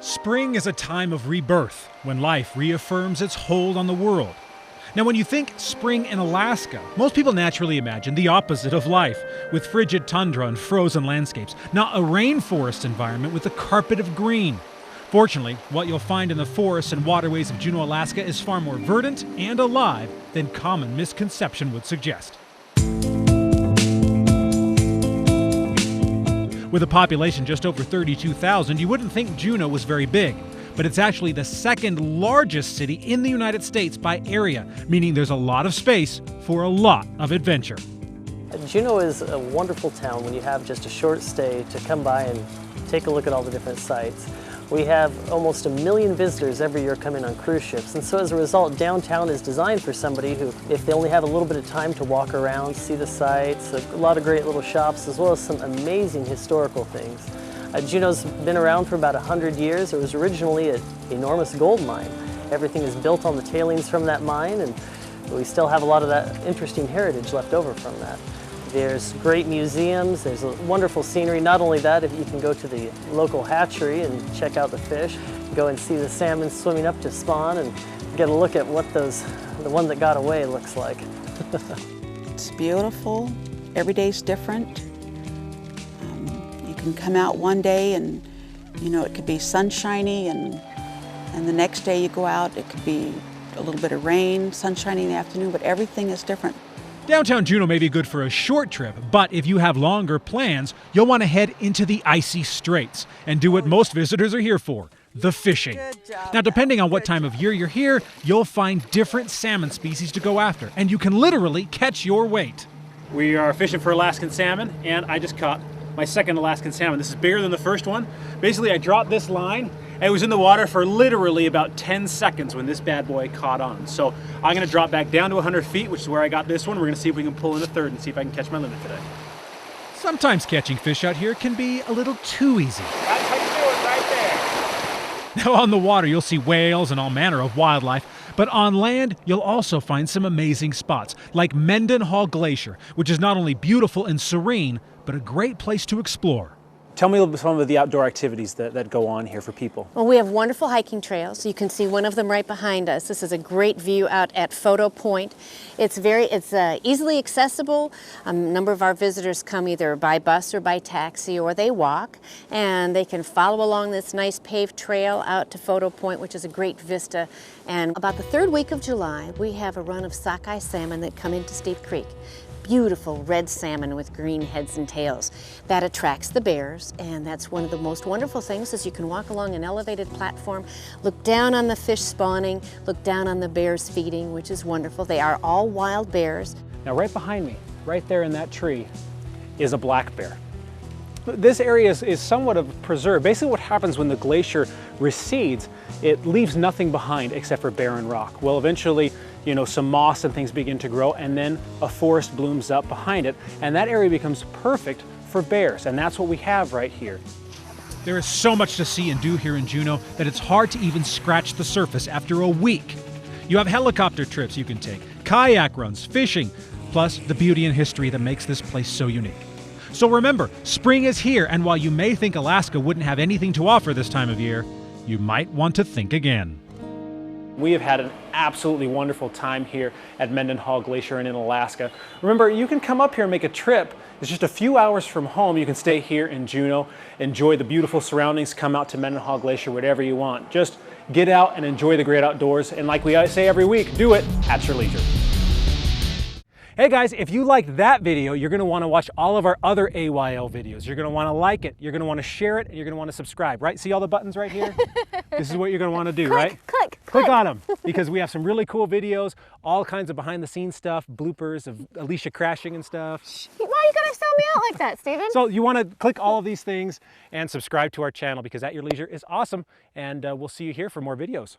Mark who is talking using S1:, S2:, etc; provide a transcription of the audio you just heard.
S1: Spring is a time of rebirth, when life reaffirms its hold on the world. Now, when you think spring in Alaska, most people naturally imagine the opposite of life, with frigid tundra and frozen landscapes, not a rainforest environment with a carpet of green. Fortunately, what you'll find in the forests and waterways of Juneau, Alaska is far more verdant and alive than common misconception would suggest. With a population just over 32,000, you wouldn't think Juneau was very big, but it's actually the second largest city in the United States by area, meaning there's a lot of space for a lot of adventure.
S2: Juneau is a wonderful town when you have just a short stay to come by and take a look at all the different sites. We have almost 1 million visitors every year come in on cruise ships, and so as a result, downtown is designed for somebody who, if they only have a little bit of time to walk around, see the sights, a lot of great little shops, as well as some amazing historical things. Juneau's been around for about 100 years. It was originally an enormous gold mine. Everything is built on the tailings from that mine, and we still have a lot of that interesting heritage left over from that. There's great museums, there's a wonderful scenery. Not only that, if you can go to the local hatchery and check out the fish, go and see the salmon swimming up to spawn and get a look at what the one that got away looks like.
S3: It's beautiful, every day's different. You can come out one day and, you know, it could be sunshiny and the next day you go out, it could be a little bit of rain, sunshiny in the afternoon, but everything is different.
S1: Downtown Juneau may be good for a short trip, but if you have longer plans, you'll want to head into the icy straits and do what most visitors are here for, the fishing. Now, depending on what time of year you're here, you'll find different salmon species to go after, and you can literally catch your weight.
S4: We are fishing for Alaskan salmon, and I just caught my second Alaskan salmon. This is bigger than the first one. Basically, I dropped this line, and it was in the water for literally about 10 seconds when this bad boy caught on. So I'm gonna drop back down to 100 feet, which is where I got this one. We're gonna see if we can pull in a third and see if I can catch my limit today.
S1: Sometimes catching fish out here can be a little too easy.
S4: That's how you do it right there.
S1: Now, on the water, you'll see whales and all manner of wildlife, but on land, you'll also find some amazing spots, like Mendenhall Glacier, which is not only beautiful and serene, but a great place to explore.
S4: Tell me a little bit some of the outdoor activities that go on here for people.
S5: Well, we have wonderful hiking trails. You can see one of them right behind us. This is a great view out at Photo Point. It's easily accessible. A number of our visitors come either by bus or by taxi, or they walk, and they can follow along this nice paved trail out to Photo Point, which is a great vista. And about the third week of July, we have a run of sockeye salmon that come into Steep Creek. Beautiful red salmon with green heads and tails. That attracts the bears, and that's one of the most wonderful things is you can walk along an elevated platform, look down on the fish spawning, look down on the bears feeding, which is wonderful. They are all wild bears.
S4: Now right behind me, right there in that tree, is a black bear. This area is somewhat of preserved. Basically what happens when the glacier recedes, it leaves nothing behind except for barren rock. Well, eventually, you know, some moss and things begin to grow, and then a forest blooms up behind it, and that area becomes perfect for bears, and that's what we have right here.
S1: There is so much to see and do here in Juneau that it's hard to even scratch the surface after a week. You have helicopter trips you can take, kayak runs, fishing, plus the beauty and history that makes this place so unique. So remember, spring is here, and while you may think Alaska wouldn't have anything to offer this time of year, you might want to think again.
S4: We have had an absolutely wonderful time here at Mendenhall Glacier and in Alaska. Remember, you can come up here and make a trip. It's just a few hours from home. You can stay here in Juneau, enjoy the beautiful surroundings, come out to Mendenhall Glacier, whatever you want. Just get out and enjoy the great outdoors. And like we say every week, do it at your leisure. Hey guys, if you liked that video, you're going to want to watch all of our other AYL videos. You're going to want to like it, you're going to want to share it, and you're going to want to subscribe, right? See all the buttons right here? This is what you're going to want to do, right? Click on them, because we have some really cool videos, all kinds of behind the scenes stuff, bloopers of Alicia crashing and stuff.
S5: Why are you going to sell me out like that, Stephen?
S4: So you want to click all of these things and subscribe to our channel, because At Your Leisure is awesome, and we'll see you here for more videos.